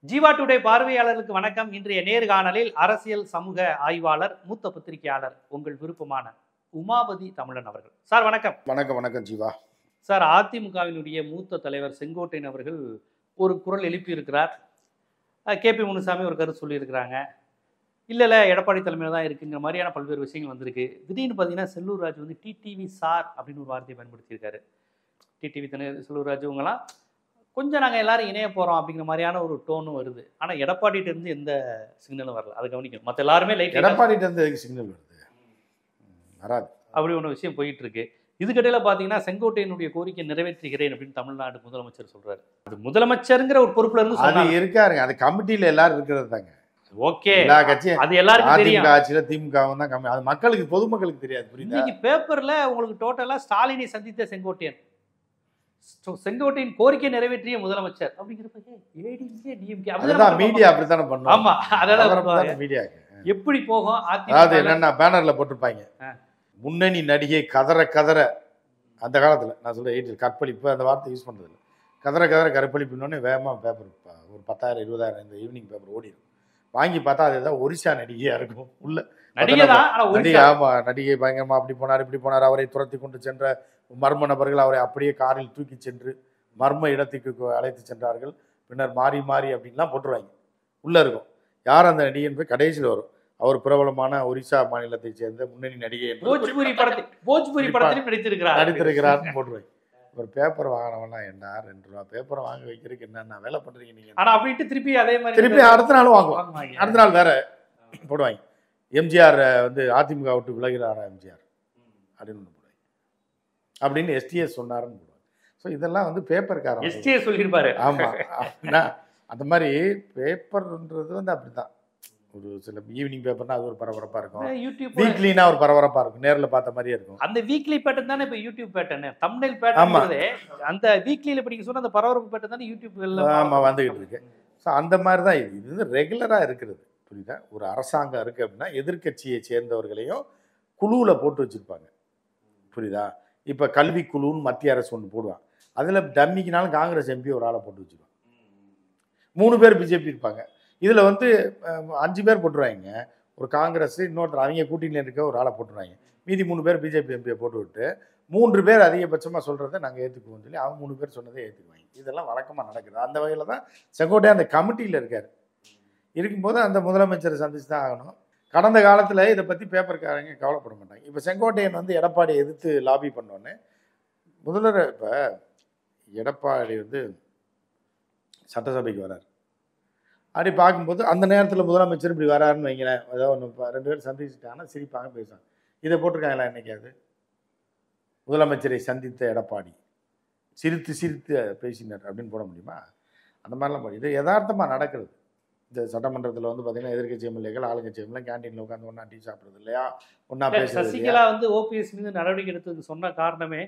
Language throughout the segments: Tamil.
ஜீவா டுடே பார்வையாளர்களுக்கு வணக்கம். இன்றைய நேர்காணலில் அரசியல் சமூக ஆய்வாளர், மூத்த பத்திரிகையாளர், உங்கள் விருப்பமான உமாபதி தமிழன் அவர்கள். சார் வணக்கம். வணக்கம். வணக்கம் ஜீவா. சார், அதிமுகவினுடைய மூத்த தலைவர் செங்கோட்டையன் அவர்கள் ஒரு குரல் எழுப்பி இருக்கிறார். KP முனுசாமி ஒரு கருத்து சொல்லியிருக்கிறாங்க. இல்லை எடப்பாடி தலைமையில் தான் இருக்குங்கிற மாதிரியான பல்வேறு விஷயங்கள் வந்திருக்கு. திடீர்னு பார்த்தீங்கன்னா செல்லூர் ராஜு வந்து டிடிவி சார் அப்படின்னு ஒரு வார்த்தையை பயன்படுத்தியிருக்காரு. டிடிவி செல்லூர் ராஜு இவங்கெல்லாம் கொஞ்சம் நாங்கள் எல்லாரும் இணைய போகிறோம் அப்படிங்கிற மாதிரியான ஒரு டோனும் வருது. ஆனால் எடப்பாடிகிட்ட இருந்து எந்த சிக்னலும் வரல. அதை கவனிக்கணும். மற்ற எல்லாருமே லைட் எடப்பாடிகிட்ட இருந்து சிக்னல் வருது, வராது. அப்படி ஒன்று விஷயம் போயிட்டு இருக்கு. இதுக்கிடையில் பார்த்தீங்கன்னா செங்கோட்டையனுடைய கோரிக்கை நிறைவேற்றுகிறேன் அப்படின்னு தமிழ்நாடு முதலமைச்சர் சொல்றாரு. அது முதலமைச்சருங்கிற ஒரு பொறுப்புல இருந்து அது இருக்காருங்க. அது கமிட்டியில எல்லாரும் இருக்கிறது தாங்க. ஓகே, எல்லா கட்சியும் அது எல்லாருக்கும் தெரியும். ஆட்சியில திமுகவும் தான் கம்மி. அது மக்களுக்கு, பொதுமக்களுக்கு தெரியாது. புரியுது. இன்னைக்கு பேப்பர்ல உங்களுக்கு டோட்டலா ஸ்டாலினை சந்தித்த செங்கோட்டையன், செங்கோட்டையின் கோரிக்கை நிறைவேற்றிய முதலமைச்சர் அப்படிங்கிறப்ப மீடியா அப்படித்தானே பண்ணும். ஆமா, அதான் மீடியா எப்படி போகும். அதாவது என்னன்னா பேனர்ல போட்டிருப்பாங்க, முன்னணி நடிகை கதற கதற. அந்த காலத்துல நான் சொல்றேன் கற்பழிப்பு அந்த வார்த்தை யூஸ் பண்றது இல்லை. கதற கதற கற்பழிப்புன்னு வேகமா பேப்பர் ஒரு 10,000 20,000 இந்த ஈவினிங் பேப்பர் ஓடிடும். வாங்கி பார்த்தா அதுதான் ஒரிசா நடிகையா இருக்கும். உள்ள நடிகை. ஆமா, நடிகை பயங்கரமா அப்படி போனார் இப்படி போனார். அவரை துரத்தி கொண்டு சென்ற மர்ம நபர்கள் அவரை அப்படியே காரில் தூக்கி சென்று மர்ம இடத்துக்கு அழைத்து சென்றார்கள். பின்னர் மாறி மாறி அப்படின்லாம் போட்டுருவாங்க. உள்ள இருக்கும் யார் அந்த நடிகை போய் கடைசியில் வரும். அவர் பிரபலமான ஒரிசா மாநிலத்தை சேர்ந்த முன்னணி நடிகை, போஜ்பூரி படத்தில் நடித்திருக்கிறார்னு போட்டுருவாங்க. ஒரு பேப்பர் வாங்கினவனா என்ன 2 ரூபா பேப்பரை வாங்க வைக்கிறதுக்கு என்னென்ன வேலை பண்றீங்க நீங்க? ஆனா அப்படின்ட்டு திருப்பி அதே மாதிரி திருப்பி அடுத்த நாள் வாங்குவாங்க. அடுத்த நாள் வேற போடுவாங்க. எம்ஜிஆர் வந்து அதிமுக விட்டு விலகிறாரா எம்ஜிஆர் அப்படின்னு போடுவாங்க. அப்படின்னு எஸ்டிஎஸ் சொன்னாருன்னு போடுவாங்க. ஸோ இதெல்லாம் வந்து பேப்பர்காரன் எஸ்டிஎஸ் சொல்லியிருப்பாரு. ஆமா, அந்த மாதிரி பேப்பர்ன்றது வந்து அப்படித்தான். ஒரு சில ஈவினிங் பேப்பர்னா அது ஒரு பரபரப்பா இருக்கும். வீக்லினா ஒரு பரபரப்பா இருக்கும். நேரில் பார்த்த மாதிரியே இருக்கும். அந்த வீக்லி பேட்டர்ன் தானே இப்போ யூடியூப் பேட்டர்ன், தம்ப்நெயில் பேட்டர்ன். அந்த வீக்லியில இப்ப நீங்க சொன்ன அந்த பரபரப்பு பேட்டர்ன் தானே யூடியூப்ல ஆமா வந்துகிட்டு இருக்கு. ஸோ அந்த மாதிரி தான் இது வந்து ரெகுலரா இருக்கிறது. புரியுதா? ஒரு அரசாங்கம் இருக்கு அப்படின்னா எதிர்கட்சியை சேர்ந்தவர்களையும் குழுவில் போட்டு வச்சிருப்பாங்க. புரியுதா? இப்போ கல்வி குழுன்னு மத்திய அரசு ஒன்று போடுவாங்க. அதில் டம்மிக்குனாலும் காங்கிரஸ் MP ஒரு ஆளை போட்டு வச்சுருவாங்க. 3 பேர் பிஜேபி இருப்பாங்க. இதில் வந்து 5 பேர் போட்டுருவாங்க. ஒரு காங்கிரஸ், இன்னொருத்தர் அவங்க கூட்டணியில் இருக்க ஒரு ஆளை போட்டுருவாங்க. மீதி 3 பேர் பிஜேபி MPயை போட்டு விட்டு 3 பேர் அதிகபட்சமாக சொல்கிறத நாங்கள் ஏற்றுக்குவோம்னு சொல்லி அவங்க 3 பேர் சொன்னதை ஏற்றுக்குவாங்க. இதெல்லாம் வழக்கமாக நடக்குது. அந்த வகையில் தான் செங்கோட்டையன் அந்த கமிட்டியில் இருக்கார். இருக்கும்போது அந்த முதலமைச்சரை சந்திச்சு தான் ஆகணும். கடந்த காலத்தில் இதை பற்றி பேப்பர்காரங்க கவலைப்பட மாட்டாங்க. இப்போ செங்கோட்டையன் வந்து எடப்பாடியை எதிர்த்து லாபி பண்ணோன்னே முதல்வர் இப்போ எடப்பாடி வந்து சட்டசபைக்கு வரார். அப்படி பார்க்கும்போது அந்த நேரத்தில் முதலமைச்சர் இப்படி வராருன்னு வைங்களேன். ஏதோ ஒன்று 2 பேர் சந்திச்சுட்டாங்கன்னா சிரிப்பாங்க, பேசுவாங்க. இதை போட்டிருக்காங்களா என்னைக்காவது? முதலமைச்சரை சந்தித்த எடப்பாடி சிரித்து சிரித்து பேசினார் அப்படின்னு போட முடியுமா? அந்த மாதிரிலாம் போய் இது யதார்த்தமாக நடக்கிறது. இந்த சட்டமன்றத்தில் வந்து பார்த்தீங்கன்னா எதிர்கட்சி எம்எல்ஏக்கள் ஆளுங்கட்சி எம்எல்ஏ கேண்டீனில் உட்காந்து ஒன்றா டீ சாப்பிட்றது இல்லையா, ஒன்றா பேசுறது. சசிகலா வந்து OPS மீது நடவடிக்கை எடுத்ததுக்கு சொன்ன காரணமே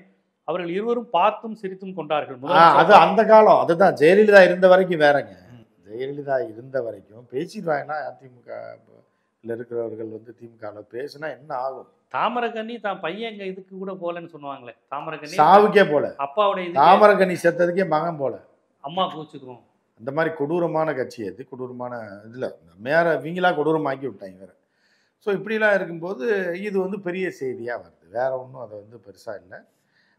அவர்கள் இருவரும் பார்த்தும் சிரித்தும் கொண்டார்கள். அது அந்த காலம். அதுதான் ஜெயலலிதா இருந்த வரைக்கும் வேறங்க. ஜெயலலிதா இருந்த வரைக்கும் பேசிடுவாங்கன்னா அதிமுக இருக்கிறவர்கள் வந்து திமுக பேசுனா என்ன ஆகும்? தாமரகண்ணி தான் பையன் எங்க இதுக்கு கூட போலன்னு சொன்னாங்களே. தாமரகண்ணி சாவுக்கே போல, அப்பாவுடைய தாமரகண்ணி செத்ததுக்கே மகன் போல, அம்மா கூச்சுக்கும். அந்த மாதிரி கொடூரமான கட்சி அது. கொடூரமான இதில் மேல இவங்களா கொடூரமாக்கி விட்டாங்க வேற. ஸோ இப்படிலாம் இருக்கும்போது இது வந்து பெரிய செய்தியாக வருது. வேற ஒன்றும் அதை வந்து பெருசாக இல்லை.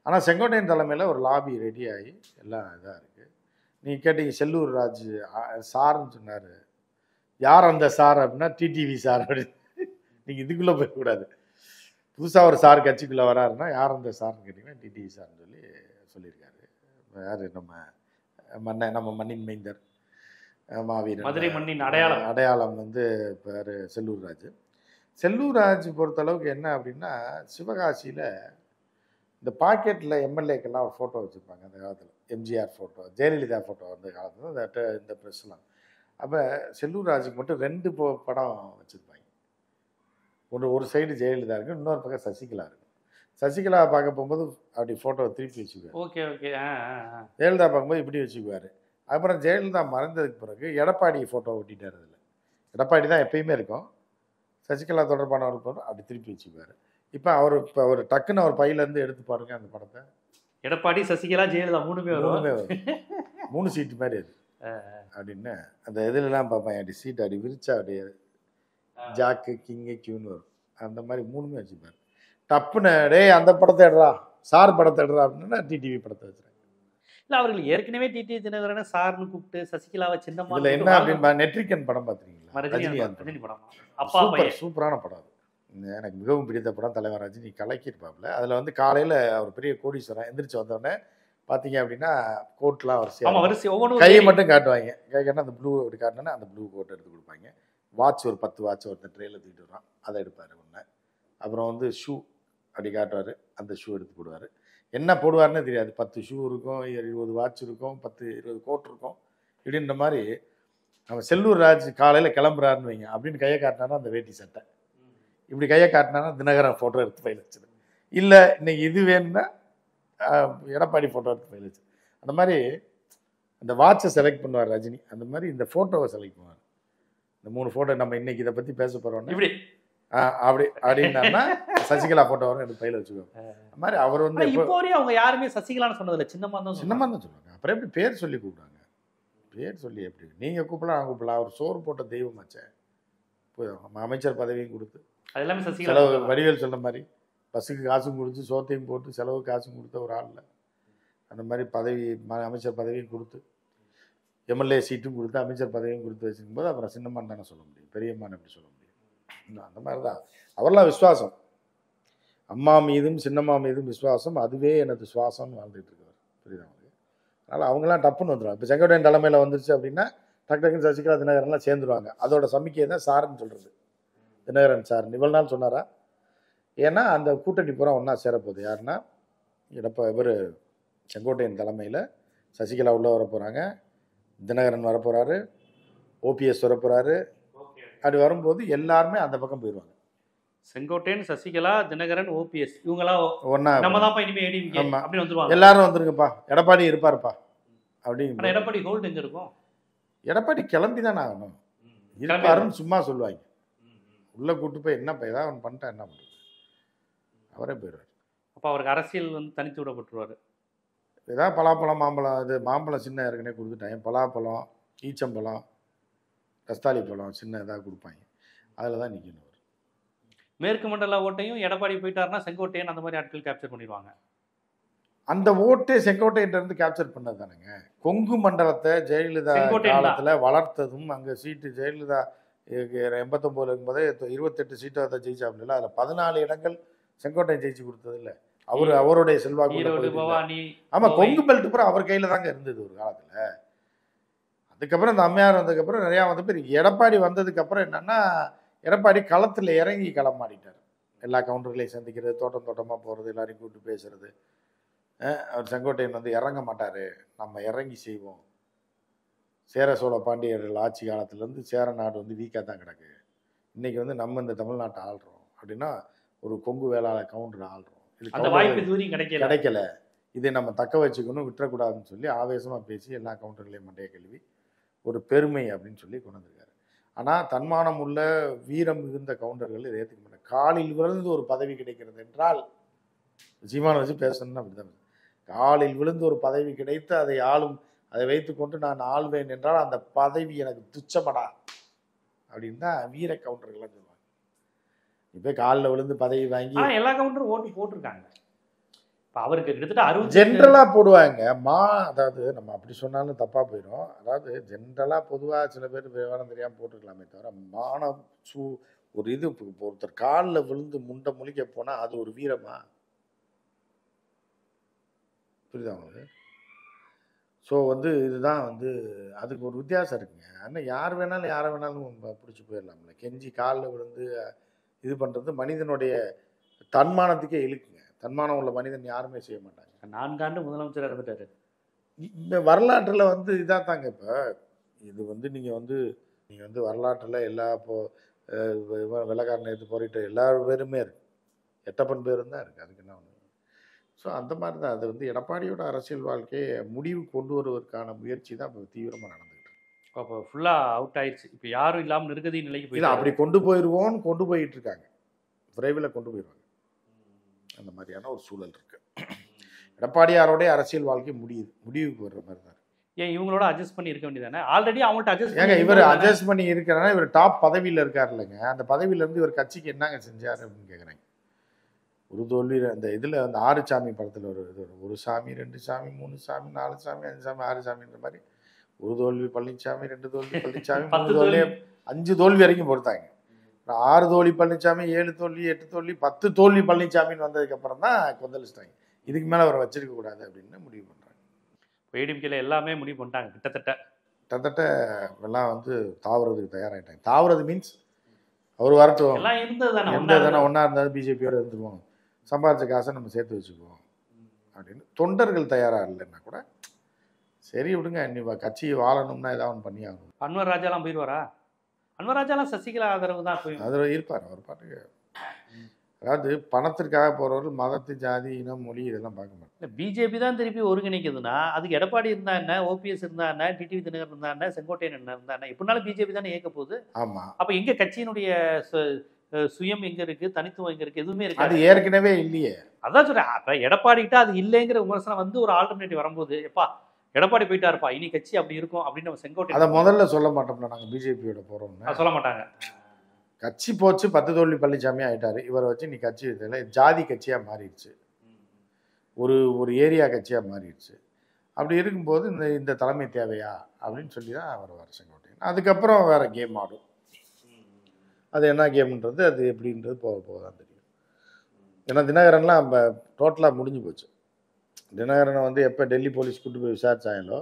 ஆனால் செங்கோட்டையன் தலைமையில் ஒரு லாபி ரெடி ஆகி எல்லாம் இதாக இருக்குது. நீங்கள் கேட்டீங்க செல்லூர் ராஜு சார்ன்னு சொன்னார். யார் அந்த சார் அப்படின்னா டிடிவி சார் அப்படின்னு. நீங்கள் இதுக்குள்ளே போயக்கூடாது. புதுசாக ஒரு சார் கட்சிக்குள்ளே வராருன்னா யார் அந்த சார்னு கேட்டிங்கன்னா டிடிவி சார்னு சொல்லியிருக்காரு. யார் நம்ம மண்ணின் மைந்தர் மாவீரன், மதுரை மண்ணின் அடையாளம் வந்து பேர் செல்லூர் ராஜு. செல்லூர் ராஜு பொறுத்தளவுக்கு என்ன அப்படின்னா, சிவகாசியில் இந்த பாக்கெட்டில் எம்எல்ஏக்கெல்லாம் ஒரு ஃபோட்டோ வச்சுருப்பாங்க அந்த காலத்தில். எம்ஜிஆர் ஃபோட்டோ, ஜெயலலிதா ஃபோட்டோ அந்த காலத்தில் இந்த ப்ரெஸ்லாம். அப்போ செல்லூர் ராஜுக்கு மட்டும் 2 படம் வச்சுருப்பாங்க. ஒரு சைடு ஜெயலலிதா இருக்கும், இன்னொரு பக்கம் சசிகலா இருக்கும். சசிகலா பார்க்க போகும்போது அப்படி ஃபோட்டோவை திருப்பி வச்சுக்குவார். ஓகே. ஜெயலலிதா பார்க்கும்போது இப்படி வச்சுக்குவார். அப்புறம் ஜெயலலிதா மறைந்ததுக்கு பிறகு எடப்பாடி ஃபோட்டோ ஒட்டிட்டார். அதில் எடப்பாடி தான் எப்பயுமே இருக்கும். சசிகலா தொடர்பான ஒரு படம் அப்படி திருப்பி வச்சுக்குவார். இப்போ அவர் டக்குன்னு அவர் பையிலேருந்து எடுத்து பாருங்க அந்த படத்தை. எடப்பாடி, சசிகலா, ஜெயலலிதா 3 பேரும் 3 சீட்டு மாதிரி அது. அப்படின்னு அந்த இதுலலாம் பார்ப்பேன், அப்படி சீட் அப்படி விரிச்சா அப்படியே ஜாக்கு கிங்கு கியூன்னு வரும். அந்த மாதிரி 3மே வச்சுப்பாரு. டப்புன்னு டேய் அந்த படத்தை எடுறா, சார் படத்தை எடுறா அப்படின்னா டிடிவி படத்தை வச்சுருக்காங்க. இல்ல அவர்கள் ஏற்கனவே டிடி தினகரனை சார்னு கூப்பிட்டு சசிகலாவை சின்னம்மா இதில் என்ன அப்படின்னு நெட்ரிகன் படம் பார்த்துருக்கீங்களா? ரஜினிகாந்த் ரஜினி படம் அப்பா சூப்பர் பையன். சூப்பரான படம் அது. எனக்கு மிகவும் பிடித்த படம். தலைவர் ரஜினி கலக்கியிருப்பாப்புல. அதில் வந்து காலையில் அவர் பெரிய கோடீஸ்வரன் எந்திரிச்சு வந்தோடனே பார்த்தீங்க அப்படின்னா கோட்லாம் ஆமா வரிசையாக வரிசை ஒவ்வொன்றும் கையை மட்டும் காட்டுவாங்க. கை காட்டினா அந்த ப்ளூ அப்படி காட்டினா அந்த ப்ளூ கோட் எடுத்து கொடுப்பாங்க. வாட்ச் ஒரு 10 வாட்ச் ஒருத்தர் ட்ரெயிலில் தூக்கிட்டு வருவான், அதை எடுப்பார் ஒன்று. அப்புறம் வந்து ஷூ அப்படி காட்டுவார், அந்த ஷூ எடுத்து போடுவார். என்ன போடுவார்னே தெரியாது. 10 ஷூ இருக்கும், 20 வாட்ச் இருக்கும், 10 20 கோட் இருக்கும். இப்படின்ற மாதிரி நம்ம செல்லூர் ராஜ் காலையில் கிளம்புறாருன்னு வைங்க, அப்படின்னு கையை காட்டினானா அந்த வேட்டி சட்டை, இப்படி கையை காட்டினானா தினகரன் ஃபோட்டோ எடுத்து ஃபைல் வச்சுது. இல்லை இன்னைக்கு இது வேணும்னா எடப்பாடி ஃபோட்டோ எடுத்து ஃபைல் வச்சு. அந்த மாதிரி அந்த வாட்சை செலக்ட் பண்ணுவார் ரஜினி. அந்த மாதிரி இந்த ஃபோட்டோவை செலக்ட் பண்ணுவார். இந்த 3 ஃபோட்டோ நம்ம இன்னைக்கு இதை பற்றி பேச போகிறோம்னா இப்படி அப்படி அப்படின்னா சசிகலா ஃபோட்டோ வரும், எடுத்து ஃபைல் வச்சுக்குவோம். அந்த மாதிரி அவர் வந்து இப்போ வரையும் அவங்க யாருமே சசிகலான்னு சொன்னதில்லை, சின்னம்மா தான் சின்னம்மா தான் சொல்லுவாங்க. அப்புறம் எப்படி பேர் சொல்லி கூப்பிடுவாங்க? பேர் சொல்லி எப்படி நீங்கள் கூப்பிடலாம், நான் கூப்பிடலாம். அவர் சோறு போட்ட தெய்வமாச்சே. அமைச்சர் பதவியும் கொடுத்து அது எல்லாமே சசிகலா செலவு வடிவேல் சொன்ன மாதிரி பஸ்ஸுக்கு காசும் கொடுத்து சோத்தையும் போட்டு செலவு காசும் கொடுத்த ஒரு ஆளில் அந்த மாதிரி பதவி அமைச்சர் பதவியும் கொடுத்து எம்எல்ஏ சீட்டும் கொடுத்து அமைச்சர் பதவியும் கொடுத்து வச்சுருக்கும் போது அப்புறம் சின்னம்மான்னு தானே சொல்ல முடியும், பெரியம்மான்னு எப்படி சொல்ல முடியும்? அந்த மாதிரி தான் அவர்லாம் விசுவாசம். அம்மா மீதும் சின்னம்மா மீதும் விசுவாசம், அதுவே எனது சுவாசம்னு வாழ்ந்துட்டு இருக்காரு. புரியுதா அவங்களுக்கு? அதனால் அவங்களாம் டப்புன்னு வந்துடுவாங்க. இப்போ செங்கோட்டையன் தலைமையில் வந்துருச்சு அப்படின்னா டக்கு டக்குன்னு சசிகலா தினகரன்லாம் சேர்ந்துருவாங்க. அதோட சமிக்கை தான் சார்ன்னு சொல்கிறது. தினகரன் சார் இவ்வளவு நாள் சொன்னாரா? ஏன்னா அந்த கூட்டணி பூரா ஒன்றா சேரப்போகுது. யாருன்னா இவர் செங்கோட்டையன் தலைமையில் சசிகலா உள்ளே வர போகிறாங்க, தினகரன் வரப்போகிறாரு, ஓபிஎஸ் வரப்போகிறாரு. அப்படி வரும்போது எல்லாருமே அந்த பக்கம் போயிடுவாங்க. செங்கோட்டையன், சசிகலா, தினகரன், ஓபிஎஸ் இவங்களாம் ஒன்றா நம்ம தான் இனிமே ஏடிஎம்கே அப்படின்னு வந்துருவாங்க. எல்லாரும் வந்துருங்கப்பா, எடப்பாடி இருப்பாருப்பா அப்படின்னு. ஆனால் எடப்பாடி ஹோல்டு எங்கே இருக்கும்? எடப்பாடி கிளம்பி தானே ஆகணும். இருப்பாருன்னு சும்மா சொல்லுவாங்க. உள்ளே கூப்பிட்டு போய் என்னப்பா ஏதாவது ஒன்று பண்ணிட்டா என்ன பண்ணுறது, அவரே போயிடுவார். அப்போ அவருக்கு அரசியல் வந்து தனித்து விடப்பட்டுருவார். ஏதாவது பலாப்பழம் மாம்பழம், அது மாம்பழம் சின்ன ஏற்கனவே கொடுத்துட்டாங்க, பலாப்பழம் ஈச்சம்பழம் கஸ்தாலி பழம் சின்ன ஏதாவது கொடுப்பாங்க, அதில் தான் நிற்கணும். மேற்கு மண்டல ஓட்டையும் எடப்பாடி போயிட்டாருன்னா செங்கோட்டையன் அந்த மாதிரி ஆட்கள் கேப்சர் பண்ணிடுவாங்க. அந்த ஓட்டே செங்கோட்டையிலிருந்து கேப்சர் பண்ணது தானுங்க. கொங்கு மண்டலத்தை ஜெயலலிதா காலத்தில் வளர்த்ததும் அங்கே சீட்டு ஜெயலலிதா 89 இருக்கும்போதே 28 சீட்டை அதை ஜெயிச்சாப்ல, அதில் 14 இடங்கள் செங்கோட்டையன் ஜெயிச்சு கொடுத்தது இல்லை. அவருடைய செல்வாக்கு. ஆமாம், கொங்கு பெல்ட் பூரா அவர் கையில் தாங்க இருந்தது ஒரு காலத்தில். அதுக்கப்புறம் இந்த அம்மையார் வந்ததுக்கப்புறம் நிறையா வந்து பேர். எடப்பாடி வந்ததுக்கப்புறம் என்னன்னா எடப்பாடி களத்தில் இறங்கி களமாடிட்டார். எல்லா கவுண்டர்களையும் சந்திக்கிறது, தோட்டம் தோட்டமாக போகிறது, எல்லாரையும் கூப்பிட்டு பேசுறது. அவர் செங்கோட்டையன் வந்து இறங்க மாட்டார், நம்ம இறங்கி செய்வோம். சேர சோழ பாண்டியர்கள் ஆட்சி காலத்துலேருந்து சேர நாடு வந்து வீக்காக தான் கிடக்கு. இன்றைக்கி வந்து நம்ம இந்த தமிழ்நாட்டை ஆள்றோம் அப்படின்னா ஒரு கொங்கு வேளாளர் கவுண்டர் ஆள்றோம். கிடைக்கல, இதை நம்ம தக்க வச்சுக்கணும், விட்டுறக்கூடாதுன்னு சொல்லி ஆவேசமாக பேசி எல்லா கவுண்டர்களையும் மண்டைய கழுவி ஒரு பெருமை அப்படின்னு சொல்லி கொண்டு வந்திருக்காரு. ஆனால் தன்மானம் உள்ள வீரம் மிகுந்த கவுண்டர்கள் இதை ஏற்றுக்க மாட்டாங்க. காலில் விழுந்து ஒரு பதவி கிடைக்கிறது என்றால் சீமானை வச்சு பேசணும்னு அப்படிதான். காலில் விழுந்து ஒரு பதவி கிடைத்து அதை வைத்துக்கொண்டு நான் ஆள்வேன் என்றால் அந்த பதவி எனக்கு துச்சமடா அப்படின்னு தான் வீர கவுண்டர்கள்லாம் சொல்லுவாங்க. இப்போ காலில் விழுந்து பதவி வாங்கி எல்லா கவுண்டரும் ஓட்டு போட்டிருக்காங்க. இப்போ அவருக்கு கிட்டத்தட்ட 60 ஜென்ரலாக போடுவாங்க. அதாவது நம்ம அப்படி சொன்னாலும் தப்பாக போயிடும். அதாவது ஜென்ரலாக பொதுவாக சில பேர் விவரம் தெரியாமல் போட்டுருக்கலாமே தவிர ஒரு இது ஒருத்தர் காலில் விழுந்து முண்டை முழிக்க போனால் அது ஒரு வீரமா? புரியுதா உங்களுக்கு? ஸோ வந்து இதுதான் வந்து அதுக்கு ஒரு வித்தியாசம் இருக்குங்க. ஆனால் யார் வேணாலும் யாரை வேணாலும் பிடிச்சி போயிடலாம்ல. கெஞ்சி காலில் விழுந்து இது பண்ணுறது மனிதனுடைய தன்மானத்துக்கே இழுக்குங்க. தன்மானம் உள்ள மனிதன் யாருமே செய்ய மாட்டாங்க. 4 ஆண்டு முதலமைச்சர் இருந்துட்டாரு. இந்த வரலாற்றில் வந்து இதாக தாங்க. இப்போ இது வந்து நீங்கள் வந்து வரலாற்றில் எல்லா வெள்ளக்காரனை எடுத்து போரிட்டு எல்லா பேருமே இருக்குது, எட்டப்பன் பேரும் தான் இருக்குது. அதுக்கு என்ன ஒன்று. ஸோ அந்த மாதிரி தான் அது வந்து எடப்பாடியோட அரசியல் வாழ்க்கையை முடிவு கொண்டு வருவதற்கான முயற்சி தான் இப்போ தீவிரமாக நடந்துகிட்டு இருக்கு. அப்போ ஃபுல்லாக அவுட் ஆயிடுச்சு. இப்போ யாரும் இல்லாமல் நிர்கதி நிலைக்கு போய் அப்படி கொண்டு போயிட்டு இருக்காங்க. விரைவில் கொண்டு போயிடுவாங்க. அந்த மாதிரியான ஒரு சூழல் இருக்கு. எடப்பாடியாரோடைய அரசியல் வாழ்க்கை முடிவுக்கு வர்ற மாதிரி தான். ஏன் இவங்களோட அட்ஜஸ்ட் பண்ணி இருக்க வேண்டியதானே? ஆல்ரெடி அவங்கள்ட்ட அட்ஜஸ்ட் ஏங்க பண்ணி இவர் இருந்தவங்க தானே. அட்ஜஸ்ட் பண்ணி இருக்கிறனா இவர் டாப் பதவியில் இருக்கார் இல்லைங்க, அந்த பதவியில இருந்து இவர் கட்சிக்கு என்னங்க செஞ்சார் அப்படின்னு கேட்குறேன். ஒரு தோல்வி அந்த இதில் அந்த 6 சாமி படத்தில் ஒரு இது வரும். 1 சாமி 2 சாமி 3 சாமி 4 சாமி 5 சாமி 6 சாமின்ற மாதிரி 1 தோல்வி பழனிசாமி 2 தோல்வி பழனிசாமி 3 10 தோல்வி தோல்வி. 5 தோல்வி வரைக்கும் பொறுத்தாங்க. 6 தோல்வி பழனிசாமி 7 தோல்வி 8 தோல்வி 10 தோல்வி பழனிசாமின்னு வந்ததுக்கப்புறம் தான் கொந்தளிச்சிட்டாங்க. இதுக்கு மேலே அவரை வச்சிருக்க கூடாது அப்படின்னு முடிவு பண்ணுறாங்க. ஏடிஎம்கேல எல்லாமே முடிவு பண்ணிட்டாங்க கிட்டத்தட்ட எல்லாம் வந்து தாவறதுக்கு தயாராகிட்டாங்க. தாவறது மீன்ஸ் அவர் வரட்டும், எல்லாம் இருந்தது தானே, எந்த தானே ஒன்றா இருந்தாலும் பிஜேபியோட இருந்துருவோம், சம்பாதிச்ச காசை நம்ம சேர்த்து வச்சுக்குவோம் அப்படின்னு தொண்டர்கள் தயாராக இல்லைன்னா கூட சரி விடுங்க, நீ கட்சி வாழணும்னா ஏதாவது ஒன்று பண்ணி ஆகணும். அன்வர் ராஜாலாம் போயிடுவாரா? அன்வர் ராஜாலாம் சசிகலா ஆதரவு தான் போய் அதில் இருப்பார் அவர் பாட்டுக்கு. அதாவது பணத்திற்காக போகிறவர்கள் மதத்து ஜாதி இனம் மொழி இதெல்லாம் பார்க்க மாட்டாங்க. பிஜேபி தான் திருப்பி ஒருங்கிணைக்குதுன்னா அதுக்கு எடப்பாடி இருந்தா என்ன, ஓபிஎஸ் இருந்தா என்ன, டிடிவி தினகரன் இருந்தா என்ன, செங்கோட்டையன் என்ன இருந்தா என்ன, எப்படினாலும் பிஜேபி தானே இயக்க போகுது. ஆமாம், அப்ப எங்க கட்சியினுடைய சுயம் எங்க இருக்கு, தனித்துவம் எங்க இருக்கு, எதுவுமே அது இருக்கு. ஏற்கனவே இல்லையே. அதான் சொல்றேன், அப்ப எடப்பாடி கிட்ட அது இல்லைங்கிற விமர்சனம் வந்து ஒரு ஆல்டர்னேட்டிவ் வரும்போது, எப்பா எடப்பாடி போயிட்டாருப்பா இனி கட்சி அப்படி இருக்கும் அப்படின்னு நம்ம அதை செங்கோட்டை முதல்ல சொல்ல மாட்டோம்ல நாங்கள் பிஜேபியோட போகிறோம்னு. சொல்ல மாட்டாங்க. கட்சி போச்சு 10 தோல்வி பழனிசாமி ஆயிட்டாரு, இவரை வச்சு நீ கட்சி இதில் ஜாதி கட்சியாக மாறிடுச்சு, ஒரு ஏரியா கட்சியாக மாறிடுச்சு. அப்படி இருக்கும்போது இந்த தலைமை தேவையா அப்படின்னு சொல்லி தான் அவர் வர செங்கோட்டையன். அதுக்கப்புறம் வேற கேம் ஆடும். அது என்ன கேம்ன்றது அது எப்படின்றது போக போக தான் தெரியும். ஏன்னா தினகரன்லாம் நம்ம டோட்டலாக முடிஞ்சு போச்சு. தினகரனை வந்து எப்போ டெல்லி போலீஸ் கூட்டு போய் விசாரிச்சாங்களோ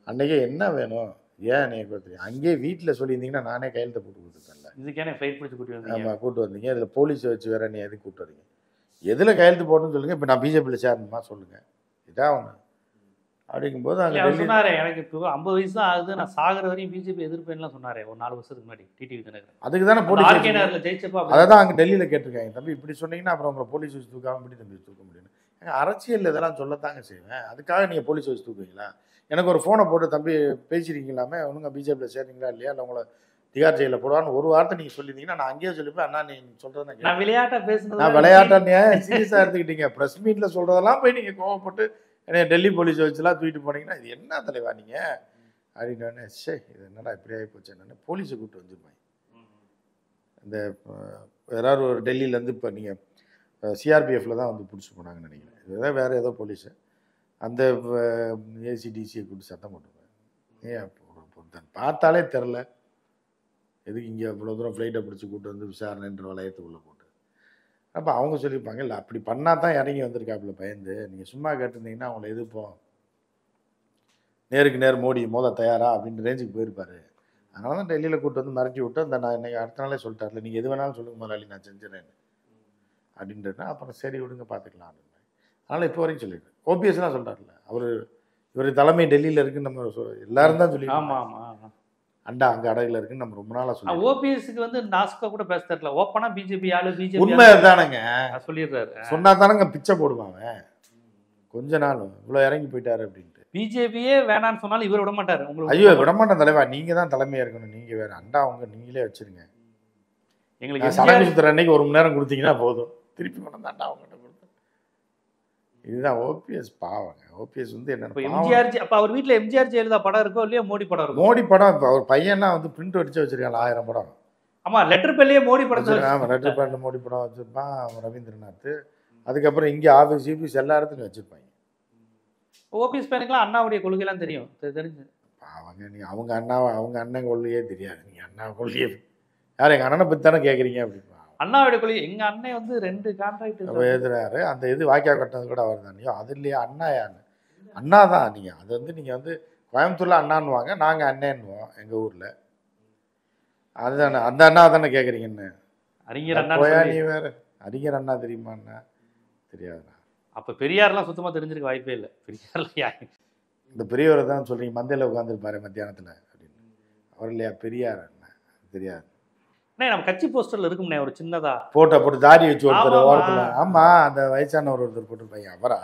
அன்றைக்கே என்ன வேணும் ஏன் நீங்கள் தெரியும், அங்கேயே வீட்டில் சொல்லியிருந்தீங்கன்னா நானே கையெழுத்தை போட்டு கொடுத்துருக்கேன்ல. இதுக்கே ஃப்ளைட் பிடிச்சி கூட்டி வந்தீங்க. ஆமாம், கூட்டு வந்தீங்க, இதில் போலீஸை வச்சு வேற நீ எதுக்கு கூட்டு வரீங்க, எதில் கையெழுத்து போடணும்னு சொல்லுங்கள், இப்போ நான் பிஜேபியில் சேரணுமா சொல்லுங்கள், இதான் ஒன்று. அப்படிங்கும்போது அங்கே சொன்னாரு எனக்கு இப்போ 50 வயசு தான் ஆகுது, நான் சாகர வரையும் பிஜேபி எதிர்ப்பேன்லாம் சொன்னாரு ஒரு 4 வருஷத்துக்கு முன்னாடி டிடிவி தினகரன். அதுக்கு தானே ஆர்கே போலீஸ் நகர்ல ஜெயிச்சப்பா அதை தான் அங்கே டெல்லியில் கேட்டிருக்காங்க. தம்பி இப்படி சொன்னீங்கன்னா அப்புறம் உங்களை போலீஸ் வச்சு தூக்காம எப்படி தம்பி தூக்க முடியும். அரசியல் இதெல்லாம் சொல்லத்தாங்க செய்வேன், அதுக்காக நீங்கள் போலீஸ் வச்சு தூக்குவீங்களா? எனக்கு ஒரு ஃபோனை போட்டு தம்பி பேசியிருக்கீங்களாமே ஒன்றுங்க பிஜேபியில் சேர்றீங்களா இல்லையா, இல்லை உங்களை திகார் ஜெயிலில் போடுவான்னு ஒரு வார்த்தை நீங்கள் சொல்லியிருந்தீங்கன்னா நான் அங்கேயே சொல்லிப்பேன். அண்ணா நீ சொல்கிறத நான் விளையாட்டா பேசுனது, நான் விளையாட்டா சீரியஸாக எடுத்துக்கிட்டீங்க. ப்ரெஸ் மீட்டில் சொல்கிறதெல்லாம் போய் நீங்கள் கோவப்பட்டு என்னை டெல்லி போலீஸ் வச்சுலாம் தூக்கிட்டு போனீங்கன்னா இது என்ன தலைவா நீங்கள் அப்படின்னு. சே இது என்னடா இப்படி ஆகி போச்சு, என்னென்ன போலீஸை கூப்பிட்டு வந்துருப்பாங்க. இந்த யாராவது ஒரு டெல்லியிலேருந்து இப்போ நீங்கள் சிஆர்பிஎஃப்ல தான் வந்து பிடிச்சி போனாங்கன்னு நினைக்கிறேன், இதுதான் வேறு ஏதோ போலீஸு அந்த ஏசிடிசியை கூப்பிட்டு சத்தம் போட்டுருப்பாங்க. ஏன் பார்த்தாலே தெரில எதுக்கு இங்கே இவ்வளோ தூரம் ஃப்ளைட்டை பிடிச்சி கூப்பிட்டு வந்து விசாரணைன்ற வளையத்துக்குள்ளே போட்டு. அப்போ அவங்க சொல்லியிருப்பாங்க இல்லை அப்படி பண்ணால் தான் இறங்கி வந்திருக்காப்புல பயந்து, நீங்கள் சும்மா கேட்டிருந்தீங்கன்னா அவங்கள எதிர்ப்போம், நேருக்கு நேர் மோடி மோத தயாரா அப்படின்ற ரேஞ்சுக்கு போயிருப்பாரு. அதனால தான் டெல்லியில் கூப்பிட்டு வந்து மிரட்டி விட்டு அந்த நான் இன்னைக்கு அடுத்த நாளே சொல்லிட்டார்ல நீங்கள் எது வேணாலும் சொல்லுங்க முதலாளி நான் செஞ்சுறேன் அப்படின்றதுனா அப்புறம் சரி விடுங்க பார்த்துக்கலாம் அப்படின்னு. அதனால் இப்போ வரைக்கும் சொல்லியிருக்கேன். ஓபிஎஸ்லாம் சொல்கிறார்ல இவர் தலைமை டெல்லியில் இருக்குன்னு நம்ம எல்லாரும் தான் சொல்லி. ஆமாம் ஆமாம், அண்டா அங்கே அடகுல இருக்குன்னு நம்ம ரொம்ப நாளாக சொல்லி. ஓபிஎஸ்க்கு வந்து நாஸ்கா கூட பேச தெரியல, ஓப்பனா பிஜேபி ஆளு பிஜேபி உண்மை தானேங்க சொல்லிடுறாரு. சொன்னா தானங்க பிச்சை போடுவாங்க கொஞ்ச நாள் இவ்வளோ இறங்கி போயிட்டாரு அப்படின்ட்டு. பிஜேபியே வேணான்னு சொன்னாலும் இவர் விட மாட்டாரு. உங்களுக்கு ஐயோ விடமாட்டேன் தலைவா, நீங்க தான் தலைமையா இருக்கணும், நீங்க வேற அண்டா அவங்க நீங்களே வச்சிருங்க, எங்களுக்கு சடங்கு சுத்துற அன்னைக்கு 1 மணி நேரம் கொடுத்தீங்கன்னா போதும், திருப்பி கொண்டு அண்டா அவங்க கொடுத்து. இதுதான் ஓபிஎஸ் பாவங்க. ஓபிஎஸ் வந்து என்ன எம்ஜிஆர், அப்ப அவர் வீட்டுல எம்ஜிஆர் ஜெயலலிதா படம் இருக்கோ இல்லையா, மோடி படம் இருக்கும். மோடி படம் இப்போ அவர் பையன்லாம் வந்து பிரிண்ட் அடிச்சு வச்சிருக்காங்க 1000 படம். ஆமா லெட்டர் பேர்லயே மோடி படம். ஆமா லெட்டர் பேர்ல மோடி படம் வச்சிருப்பான் ரவீந்திரநாத். அதுக்கப்புறம் இங்கே ஆஃபீஸ் ஜிபிஸ் எல்லா இடத்துலையும் வச்சிருப்பாங்க. ஓபிஎஸ் பையனுக்குலாம் அண்ணாவுடைய கொள்கைலாம் தெரியும், தெரிஞ்சு அவங்க நீ அவங்க அண்ணன் கொள்கையே தெரியாது, நீங்க அண்ணா கொள்கையே யார் எங்க அண்ணனை பத்தி தானே கேட்குறீங்க அப்படின்னு. அண்ணாவுடைய கொள்கை எங்க அண்ணன் வந்து 2 கான்ட்ராக்ட் எழுதுறாரு, அந்த இது வாய்க்கா கட்டினது கூட அவர் தானே. அது இல்லையா அண்ணா யாருன்னு, அண்ணா தான். நீங்கள் அது வந்து நீங்கள் வந்து கோயம்புத்தூர்ல அண்ணான்னுவாங்க, நாங்கள் அண்ணேன்னுவோம் எங்கள் ஊரில். அதுதானே அந்த அண்ணா தானே கேட்குறீங்கன்னு. அறிஞர் அண்ணா நீ வேற அறிஞர் அண்ணா தெரியுமா? அண்ணா தெரியாதுண்ணா. அப்போ பெரியார்லாம் சுத்தமாக தெரிஞ்சிருக்க வாய்ப்பே இல்லை. பெரியார் இந்த பெரியவரை தான் சொல்கிறீங்க, மந்தையில் உட்காந்துருப்பாரு மத்தியானத்தில் அப்படின்னு. அவர் இல்லையா பெரியார் அண்ணா தெரியாது. நம்ம கட்சி போஸ்டர்ல இருக்கும்னே ஒரு சின்னதா போட்டு தாடி வச்சு ஒருத்தர் ஓரத்துல. ஆமா அந்த வயசானவர் ஒருத்தர் போட்டுருப்பாங்க. அவரா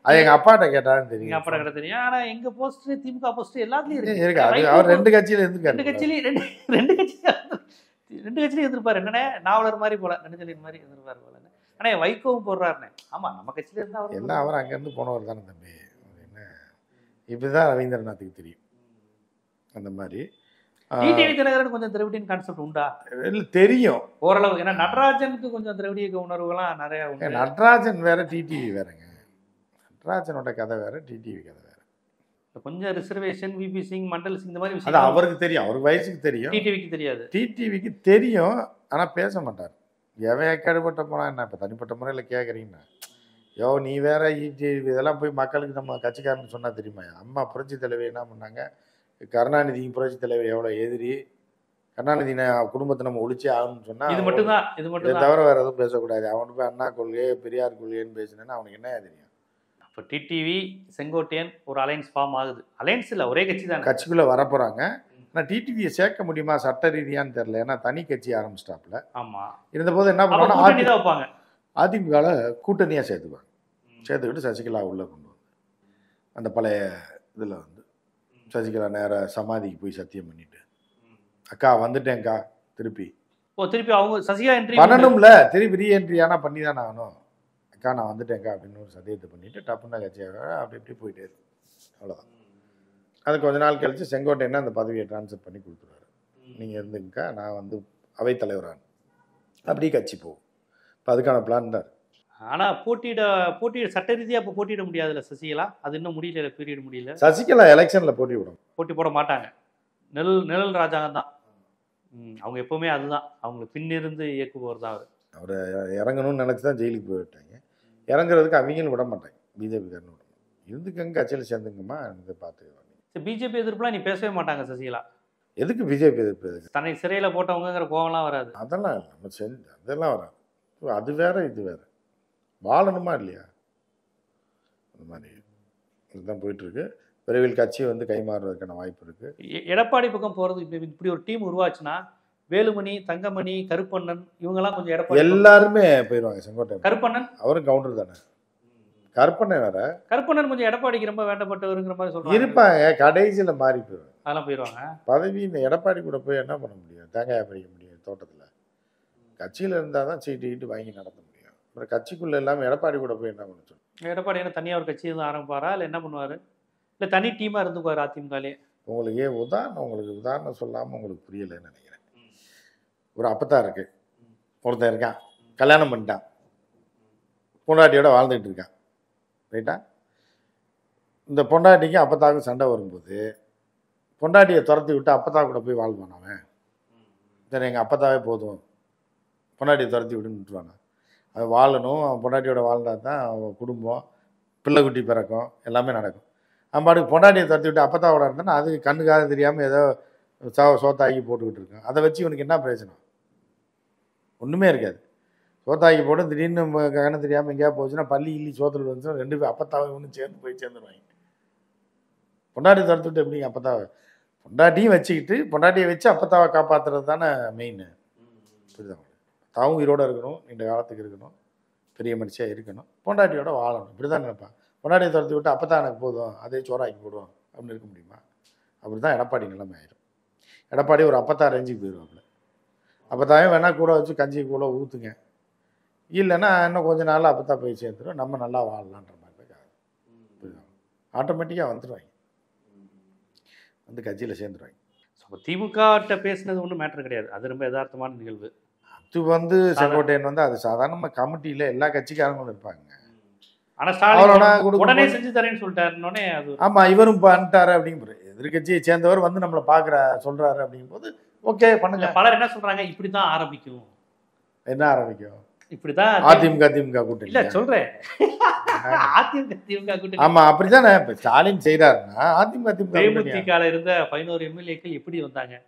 அது எங்க அப்பாட்ட கேட்டாலும் தெரியும், அப்பா கிட்ட தெரியும். ஆனா எங்க போஸ்டர் திமுக போஸ்டர் எல்லாத்துலயும் இருக்கு. அது அவர் 2 கட்சியில இருந்திருக்காரு. 2 கட்சியில இருந்திருப்பாரு. என்னன்னே நாவலர் மாதிரி போல, நெடுஞ்செழியன் மாதிரி இருந்திருப்பாரு போல. ஆனா வைகோவும் போடுறாருனே. ஆமா நம்ம கட்சியில இருந்தா அவர் எல்லாம் அவர் அங்க இருந்து போனவர் தானே தம்பி. என்ன இப்படிதான் ரவீந்திரநாத்துக்கு தெரியும். அந்த மாதிரி டிடிவி தினகரன் கொஞ்சம் திராவிடியன் கான்செப்ட் உண்டா? தெரியும் ஓரளவு. ஏன்னா நடராஜனுக்கு கொஞ்சம் திராவிடிய உணர்வுகள்லாம் நிறைய உண்டு. நடராஜன் வேற, டிடிவி வேறங்க. நடராஜனோட கதை வேற, டிடிவி கதை வேற. கொஞ்சம் ரிசர்வேஷன், விபி சிங், மண்டல் சிங், இந்த மாதிரி அது விஷயம் அவருக்கு தெரியும், அவருக்கு வயசுக்கு தெரியும். டிடிவிக்கு தெரியாது. டிடிவிக்கு தெரியும், ஆனா பேச மாட்டார். எவன் கடுபட்ட போனா என்ன? இப்போ தனிப்பட்ட முறையில் கேட்குறீங்கன்னா, நீ வேற இதெல்லாம் போய் மக்களுக்கு நம்ம கட்சிக்காரன்னு சொன்னா தெரியுமா? அம்மா புரட்சி தலைவர் என்ன பண்ணாங்க? கருணாநிதிக்கு புரட்சி தலைவர் எவ்வளோ எதிரி, கருணாநிதி குடும்பத்தை நம்ம ஒழிச்சே ஆகணும்னு சொன்னா இது மட்டும்தான். இதை தவிர வேற எதுவும் பேசக்கூடாது. அவனுக்கு போய் அண்ணா கொள்கை, பெரியார் கொள்கைன்னு பேசினேன்னா அவனுக்கு என்ன தெரியும்? இப்போ டிடிவி செங்கோட்டையன் ஒரு அலைன்ஸ் ஃபார்ம் ஆகுது. அலைன்ஸ் இல்லை, ஒரே கட்சி தான். கட்சிக்குள்ளே வரப்போகிறாங்க. ஆனால் டிடிவியை சேர்க்க முடியுமா சட்ட ரீதியான்னு தெரியல. ஏன்னா தனி கட்சி ஆரம்பிச்சிட்டாப்புல. ஆமாம். இருந்தபோது என்ன பண்ணுவாங்க, வைப்பாங்க, அதிமுகவில் கூட்டணியாக சேர்த்துக்குவாங்க. சேர்த்துக்கிட்டு சசிகலா உள்ளே கொண்டு வந்து அந்த பழைய இதில் வந்து சசிகலா நேராக சமாதிக்கு போய் சத்தியம் பண்ணிட்டு, அக்கா வந்துட்டேன்க்கா திருப்பி அவங்க சசிகலா என்ட்ரி பண்ணணும்ல, திருப்பி ரீஎன்ட்ரி ஆனால் பண்ணி தானே ஆகணும். அக்கா நான் வந்துட்டேன்க்கா அப்படின்னு ஒரு சத்தியத்தை பண்ணிட்டு டப்புன்னா கட்சியாக அப்படி இப்படி போயிட்டே இருக்கு. அவ்வளோதான். அது கொஞ்ச நாள் கழிச்சு செங்கோட்டையனை அந்த பதவியை ட்ரான்ஸ்ஃபர் பண்ணி கொடுத்துருவாரு. நீங்கள் இருந்துங்கக்கா, நான் வந்து அவைத்தலைவரான அப்படி கட்சி போகும். இப்போ அதுக்கான பிளான் தான். ஆனால் போட்டியிட சட்ட ரீதியாக இப்போ போட்டியிட முடியாதுல்ல சசிகலா. அது இன்னும் முடியல, பீரியட் முடியல. சசிகலா எலெக்ஷனில் போட்டி போட மாட்டாங்க. நிழல் ராஜாங்க தான் அவங்க. எப்பவுமே அதுதான் அவங்களுக்கு பின்னிருந்து இயக்குபவர் தான் அவர். அவரை இறங்கணும்னு நினச்சி தான் ஜெயிலுக்கு போய்விட்டாங்க. இறங்குறதுக்கு அவங்களும் விட மாட்டாங்க, பிஜேபிக்காரனு விட மாட்டாங்க. இருந்துக்கங்க கட்சியில் சேர்ந்துங்கம்மா இதை பார்த்து. பிஜேபி எதிர்ப்புலாம் நீ பேசவே மாட்டாங்க சசிகலா. எதுக்கு பிஜேபி எதிர்ப்பு? தன்னை சிறையில் போட்டவங்கிற கோவம்லாம் வராது. அதெல்லாம் இல்லை, நம்ம செஞ்சு அதெல்லாம் வராது. அது வேற இது வேற. வாழணுமா இல்லையா? அந்த மாதிரி இதுதான் போயிட்டுருக்கு. விரைவில் கட்சி வந்து கைமாறுவதற்கான வாய்ப்பு இருக்குது. எடப்பாடி பக்கம் போகிறது இப்படி ஒரு டீம் உருவாச்சுன்னா வேலுமணி, தங்கமணி, கருப்பண்ணன் இவங்கெல்லாம் கொஞ்சம் எடப்பாடி எல்லாருமே போயிடுவாங்க. செங்கோட்டை கருப்பண்ணன் அவரும் கவுண்டர் தானே. கருப்பண்ணன் வேற. கருப்பண்ணன் கொஞ்சம் எடப்பாடிக்கு ரொம்ப வேண்டப்பட்டவருங்கிற மாதிரி சொல்றாங்க. இருப்பாங்க, கடைசியில் மாறி போயிடுவாங்க. அதெல்லாம் போயிடுவாங்க. பதவி இந்த எடப்பாடி கூட போய் என்ன பண்ண முடியும்? தேங்காய் பறிக்க முடியும் தோட்டத்தில். கட்சியில் இருந்தால் தான் சீட்டு வாங்கி நடத்த முடியும். அப்புறம் கட்சிக்குள்ளே இல்லாமல் எடப்பாடி கூட போய் என்ன பண்ண சொல்லுங்க? எடப்பாடி என்ன தனியாக ஒரு கட்சி எதுவும் ஆரம்பிப்பாரா இல்லை என்ன பண்ணுவார்? இல்லை தனி டீமாக இருந்துக்குவார் அதிமுகலே? உங்களுக்கு உதாரணம் சொல்லாமல் உங்களுக்கு புரியலைன்னு நினைக்கிறேன். ஒரு அப்பத்தா இருக்கு, ஒருத்தன் இருக்கான், கல்யாணம் பண்ணிட்டான், பொண்டாட்டியோட வாழ்ந்துகிட்டு இருக்கான். ரைட்டா? இந்த பொண்டாட்டிக்கு அப்பத்தாவுக்கும் சண்டை வரும்போது பொண்டாட்டியை துரத்தி விட்டு அப்பத்தா கூட போய் வாழ்வான் அவன். சரி, எங்கள் அப்பத்தாவே போதும், பொண்டாட்டியை துரத்தி விட்டுன்னு அது வாழணும். அவன் பொண்டாட்டியோட வாழ்ந்தா தான் அவன் குடும்பம், பிள்ளை குட்டி பிறக்கும், எல்லாமே நடக்கும். அவன் பாட்டுக்கு பொண்டாட்டியை துரத்தி விட்டு அப்பத்தாவோட இருந்தானா அது கண்ணுக்காக தெரியாமல் ஏதோ சோத்தாக்கி போட்டுக்கிட்டு இருக்கான். அதை வச்சு இவனுக்கு என்ன பிரயோஜனம்? ஒன்றுமே இருக்காது. சோத்தாக்கி போட்டு திடீர்னு கண்ணு தெரியாமல் எங்கேயா போச்சுன்னா பள்ளி இல்லி சோத்தில் வந்துச்சுன்னா ரெண்டு பேர் அப்பத்தாவை ஒன்று சேர்ந்துருவாங்க. பொண்டாட்டி துரத்து விட்டு எப்படிங்க அப்பத்தாவை? பொண்டாட்டியும் வச்சுக்கிட்டு பொண்டாட்டியை வச்சு அப்பத்தாவை காப்பாற்றுறது தானே மெயின். புரியுதா? தாவும் உயிரோடு இருக்கணும், நீண்ட காலத்துக்கு இருக்கணும், பெரிய மனுஷியாக இருக்கணும், பொண்டாட்டியோட வாழணும். இப்படி தான் நினைப்பான். பொண்டாட்டியை துரத்து விட்டு அப்போ தான் எனக்கு போதும், அதே சோறாக்கி போடுவோம் அப்படின்னு இருக்க முடியுமா? அப்படி தான் எடப்பாடி நிலைமை ஆயிடும். எடப்பாடி ஒரு அப்பத்தா ரேஞ்சுக்கு போயிடுவாப்புல. அப்பத்தாவே வேணால் கூட வச்சு கஞ்சி கூட ஊற்றுங்க, இல்லைன்னா இன்னும் கொஞ்ச நாள் அப்பத்தா போய் சேர்ந்துடும், நம்ம நல்லா வாழலான்ற மாதிரி தான். புரியுதா? ஆட்டோமேட்டிக்காக வந்துடுவாங்க, வந்து கட்சியில் சேர்ந்துருவாங்க. ஸோ திமுகட்ட பேசுனது ஒன்றும் மேட்டர் கிடையாது, அது ரொம்ப யதார்த்தமான நிகழ்வு. அது வந்து செங்கோட்டையன் வந்து அது சாதாரணமாக கமிட்டியில் எல்லா கட்சிக்காரங்களும் இருப்பாங்க. ஆனால் ஸ்டாலின் உடனே செஞ்சு தரேன்னு சொல்லிட்டாருன்னே அது. ஆமாம், இவரும் பண்ணிட்டாரு அப்படிங்கிற எதிர்கட்சியை சேர்ந்தவர் வந்து நம்மளை பார்க்குற சொல்கிறாரு அப்படிங்கும் போது ஓகே பண்ணுங்க. பலர் என்ன சொல்கிறாங்க, இப்படி தான் ஆரம்பிக்கும். என்ன ஆரம்பிக்கும்? இப்படிதான் அதிமுக கூட்டணி. இல்லை சொல்கிறேன், அதிமுக கூட்டணி. ஆமாம், அப்படித்தானே இப்போ ஸ்டாலின் செய்கிறாருன்னா தேமுதிகல இருந்த 11 எம்எல்ஏக்கள் எப்படி வந்தாங்க?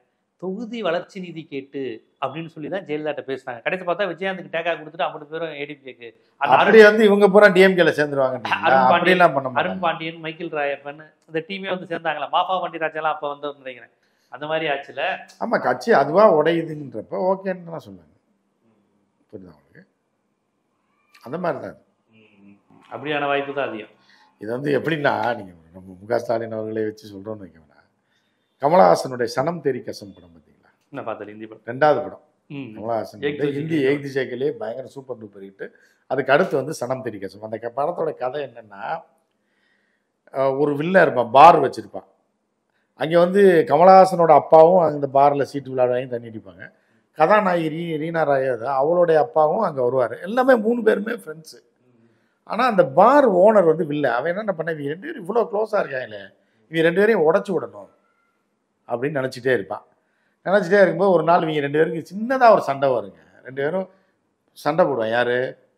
தொகுதி வளர்ச்சி நிதி கேட்டு அப்படின்னு சொல்லி தான் ஜெயலலிதா பேசினாங்க. கடைசி பார்த்தா விஜயகாந்துக்கு டேக்கா கொடுத்துட்டு 50 பேரும் ஏடிபிக்கு. அப்படி வந்து இவங்க பூரா டிஎம்கேல சேர்ந்துருவாங்க. அருண் பாண்டியன், மைக்கேல் ராயப்பன் இந்த டீமே வந்து சேர்ந்தாங்களா? மாஃபா வண்டிராஜெல்லாம் அப்போ வந்து நினைக்கிறேன் அந்த மாதிரி ஆச்சுல. ஆமா, கட்சி அதுவாக உடையுதுன்றப்ப ஓகேன்னு தான் சொன்னாங்க. புரியுதா உங்களுக்கு? அந்த மாதிரி தான் அப்படியான வாய்ப்பு தான் அதிகம். இது வந்து எப்படின்னா, நீங்கள் நம்ம முக ஸ்டாலின் அவர்களை வச்சு சொல்கிறோன்னு வைக்க வேணாம். கமலஹாசனுடைய சனம் தேரி கசம் படம் பார்த்தீங்களா? என்ன பார்த்தது? ஹிந்தி படம், 2வது படம். கமலஹாசன் ஹிந்தி ஏக் திசைகளே பயங்கர சூப்பர் டூப்பர் ஹிட். அதுக்கு அடுத்து வந்து சனம் தேரி கசம். அந்த படத்தோட கதை என்னன்னா, ஒரு வில்ல இருப்பான், பார் வச்சுருப்பான். அங்கே வந்து கமலஹாசனோட அப்பாவும் அந்த பாரில் சீட்டு விளையாடுவாங்க, தண்ணி அடிப்பாங்க. கதாநாயகி ரீனா ராய் அவளுடைய அப்பாவும் அங்கே வருவார். எல்லாமே 3 பேருமே ஃப்ரெண்ட்ஸு. ஆனால் அந்த பார் ஓனர் வந்து வில்ல. அவன் என்ன பண்ண, இவங்க 2 பேரும் இவ்வளோ க்ளோஸாக இருக்காங்களே, இவங்க 2 பேரையும் உடச்சி விடணும் அப்படின்னு நினச்சிட்டே இருப்பான். நினச்சிட்டே இருக்கும்போது ஒரு நாள் இவங்க 2 பேருக்கு சின்னதாக ஒரு சண்டை வருங்க. 2 பேரும் சண்டை போடுவான். யார்?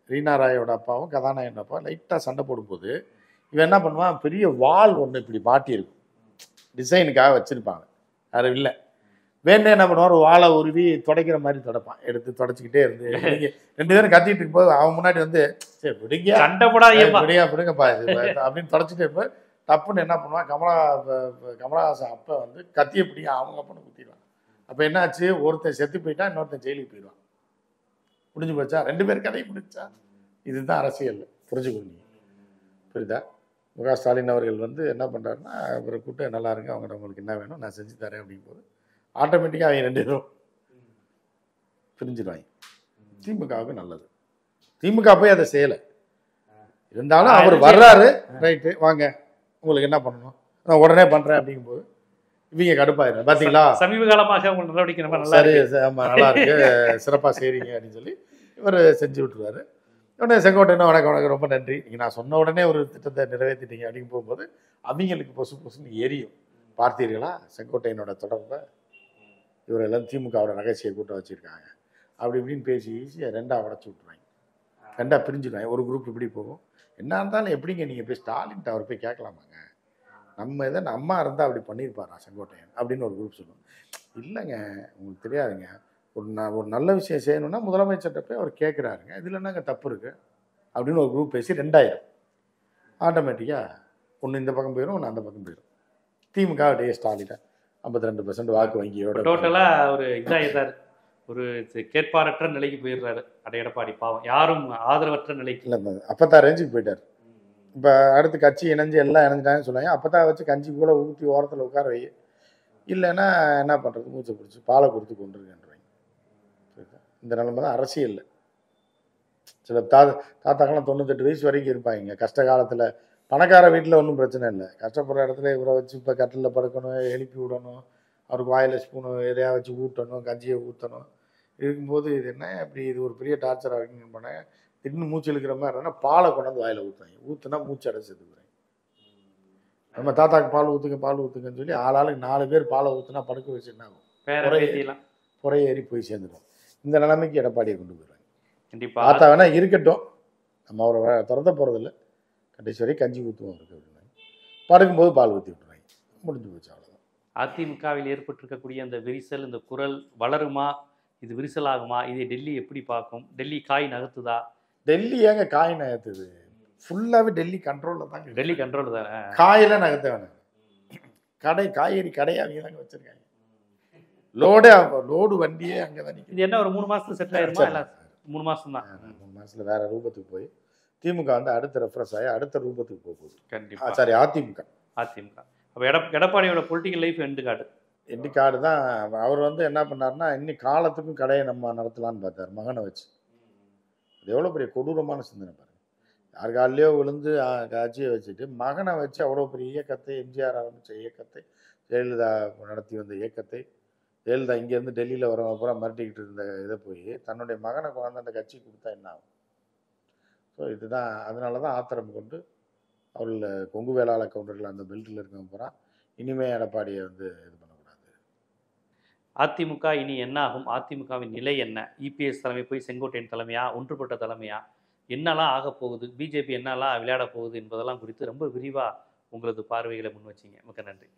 ரீனா ராயோட அப்பாவும் கதாநாயகனோட அப்பா லைட்டாக சண்டை போடும்போது இவன் என்ன பண்ணுவான், பெரிய வால் ஒன்று இப்படி மாட்டியிருக்கும், டிசைனுக்காக வச்சுருப்பாங்க. யாரும் இல்லை, வேண்டே என்ன பண்ணுவான், ஒரு வாழை உருவி துடைக்கிற மாதிரி துடைப்பான். எடுத்து துடைச்சிக்கிட்டே இருந்து 2 பேரும் கத்திட்டு இருக்கும்போது அவன் முன்னாடி வந்து சரி விடுங்க, சண்டை போடாதீங்கப்பா, விடுங்கப்பா அப்படின்னு துடைச்சிட்டே இருப்போம். தப்புன்னு என்ன பண்ணுவான், கமலஹாசன் அப்பா வந்து கத்தியை பிடிங்க அவங்க அப்பன்னு குத்திடுவான். அப்போ என்னாச்சு, ஒருத்தன் செத்து போயிட்டான், இன்னொருத்தன் ஜெயிலுக்கு போயிடுவான். முடிஞ்சு போச்சா, 2 பேர் கதையும் முடிச்சா. இதுதான் அரசியல், புரிஞ்சுக்கணும். புரியுதா? முக ஸ்டாலின் அவர்கள் வந்து என்ன பண்ணுறாருன்னா, அவரை கூப்பிட்டு நல்லா இருங்க, அவங்கள்ட்ட உங்களுக்கு என்ன வேணும் நான் செஞ்சு தரேன் அப்படிங்கும்போது ஆட்டோமேட்டிக்காக அவங்க 2 பேரும் பிரிஞ்சிடுவாங்க. திமுகவுக்கு நல்லது. திமுக போய் அதை செய்யலை, இருந்தாலும் அவர் வர்றாரு, ரைட்டு வாங்க உங்களுக்கு என்ன பண்ணணும் நான் உடனே பண்ணுறேன் அப்படிங்கும்போது இவங்க கடுப்பாயிரும். பார்த்தீங்களா சமீப காலமாக உங்கள் நடவடிக்கை ரொம்ப நல்லா சரி, ஆமாம் நல்லா இருக்கு, சிறப்பாக செய்கிறீங்க அப்படின்னு சொல்லி இவர் செஞ்சு விட்டுருவாரு. உடனே செங்கோட்டையன் வணக்கம் வணக்கம் ரொம்ப நன்றி, நீங்கள் நான் சொன்ன உடனே ஒரு திட்டத்தை நிறைவேற்றிட்டீங்க அப்படின்னு போகும்போது அவங்களுக்கு பொசுன்னு எரியும். பார்த்தீர்களா செங்கோட்டையனோட தொடர்பை, இவரெல்லாம் திமுகவோட ரகசிய கூட்டம் வச்சுருக்காங்க அப்படி இப்படின்னு பேசி ஈஸியாக 2ஆக உடச்சி விட்டுருவாங்க. 2ஆக பிரிஞ்சுடுவாங்க. ஒரு குரூப் இப்படி போகும். என்ன இருந்தாலும் எப்படிங்க நீங்கள் போய் ஸ்டாலின்ட்ட அவர் போய் கேட்கலாமாங்க, நம்ம இதை அம்மா இருந்தால் அப்படி பண்ணியிருப்பாரா செங்கோட்டையன் அப்படின்னு ஒரு குரூப் சொல்லுவோம். இல்லைங்க உங்களுக்கு தெரியாதுங்க, ஒரு நல்ல விஷயம் செய்யணும்னா முதலமைச்சர்கிட்ட போய் அவர் கேட்குறாருங்க, இதில் என்னங்க தப்பு இருக்குது அப்படின்னு ஒரு குரூப் பேசி 2ஆயிரம். ஆட்டோமேட்டிக்காக ஒன்று இந்த பக்கம் போயிடும், ஒன்று அந்த பக்கம் போயிடும். திமுக டே ஸ்டாலின் 52% வாக்கு வங்கியோட டோட்டலாக ஒரு இதாகிட்டார், ஒரு கேட்பாரற்ற நிலைக்கு போயிடுறாரு எடப்பாடி. பாவம், யாரும் ஆதரவற்ற நிலைக்கு இல்லை, அப்பத்தான் ரேஞ்சுக்கு போயிட்டார். இப்போ அடுத்து கட்சி இணைஞ்சு எல்லாம் இணைஞ்சிட்டாங்கன்னு சொல்லுவாங்க. அப்பத்தான் வச்சு கஞ்சி கூட ஊற்றி ஓரத்தில் உட்கார வை, இல்லைன்னா என்ன பண்ணுறது, மூச்சை பிடிச்சி பாலை கொடுத்து கொண்டுருக்கேன்றாங்க. இந்த நிலைமை தான் அரசியல். சில தாத்தாக்கெல்லாம் 98 வயசு வரைக்கும் இருப்பாங்க. கஷ்ட காலத்தில் பணக்கார வீட்டில் ஒன்றும் பிரச்சனை இல்லை, கஷ்டப்படுற இடத்துல இவரை வச்சு இப்போ கட்டிலில் படுக்கணும், எழுப்பி விடணும், அவருக்கு வாயில் ஸ்பூனு எதையா வச்சு ஊட்டணும், கஞ்சியை ஊற்றணும். இருக்கும்போது இது என்ன இப்படி, இது ஒரு பெரிய டார்ச்சராக இருக்குன்னு பண்ணேன். திடீர்னு மூச்சு இழுக்கிற மாதிரி இருந்தால் பாலை கொண்டாந்து வாயில் ஊற்றுவாங்க, ஊற்றுனா மூச்சு அடைச்சி எடுத்துக்கிறேன். நம்ம தாத்தாக்கு பால் ஊற்றுங்கன்னு சொல்லி ஆளாளுக்கு 4 பேர் பாலை ஊற்றுனா படுக்க வச்சு என்ன ஆகும், புறையேறி போய் சேர்ந்துடும். இந்த நிலைமைக்கு எடப்பாடியை கொண்டு போயிடுவாங்க. கண்டிப்பாக தாத்தா வேணா இருக்கட்டும், நம்ம அவரை திறந்த போகிறதில்ல, கடைசி வரை கஞ்சி ஊற்றுவோம் அவருக்கு அப்படின்னாங்க. படுக்கும்போது பால் ஊற்றி விட்டுருவாங்க, முடிஞ்சு போச்சு, அவ்வளோதான். அதிமுகவில் ஏற்பட்டிருக்கக்கூடிய அந்த விரிசல், இந்த குரல் வளருமா, இது விரிசல் ஆகுமா, இதை டெல்லி எப்படி பார்க்கும்? டெல்லி காய் நகர்த்துதா? டெல்லி ஏங்க காய் நகர்த்துது, ஃபுல்லாகவே டெல்லி கண்ட்ரோலில் தாங்க. டெல்லி கண்ட்ரோல் தானே, காயெல்லாம் நகர்த்த வேணாம். காய்கறி கடையை அவங்க தாங்க வச்சுருக்காங்க, லோடு வண்டியே அங்கே தான் நிற்கும். இது என்ன ஒரு 3 மாதத்துக்கு செட் ஆயிருமா? இல்லை 3 மாதம் தான். 3 மாதத்தில் வேற ரூபத்துக்கு போய் திமுக வந்து அடுத்த ரெஃப்ரெஷ் ஆகி அடுத்த ரூபத்துக்கு போக போகுது. கண்டிப்பாக. சாரி, அதிமுக. அப்போ எடப்பாடியோட பொலிட்டிக்கல் லைஃப் எண்டு கார்டு தான். அவர் வந்து என்ன பண்ணாருன்னா, இன்னைக்கு காலத்துக்கும் கடையை நம்ம நடத்தலான்னு பார்த்தார் மகனை வச்சு. அது எவ்வளோ பெரிய கொடூரமான சிந்தனை பாருங்க. யார் காலிலையோ விழுந்து காட்சியை வச்சுட்டு மகனை வச்சு அவ்வளோ பெரிய இயக்கத்தை, எம்ஜிஆர் ஆரம்பித்த இயக்கத்தை, ஜெயலலிதா நடத்தி வந்த இயக்கத்தை, ஜெயலலிதா இங்கேருந்து டெல்லியில் வரவங்க பூரா மிரட்டிக்கிட்டு இருந்த இதை போய் தன்னுடைய மகனை கொண்டாந்து அந்த கட்சி கொடுத்தா என்ன ஆகும்? ஸோ இதுதான், அதனால தான் ஆத்திரம் கொண்டு அவள் கொங்கு வேளாள கவுண்டர்கள் அந்த பெல்ட்டில் இருக்கவங்க பூரா இனிமே எடப்பாடியை வந்து இது பண்ணக்கூடாது. அதிமுக இனி என்ன ஆகும்? அதிமுகவின் நிலை என்ன? இபிஎஸ் தலைமை போய் செங்கோட்டையன் தலைமையா, ஒன்றுபட்ட தலைமையா, என்னெல்லாம் ஆக போகுது, பிஜேபி என்னெல்லாம் விளையாட போகுது என்பதெல்லாம் குறித்து ரொம்ப விரிவாக உங்களது பார்வைகளை முன் வச்சிங்க. மிக்க நன்றி.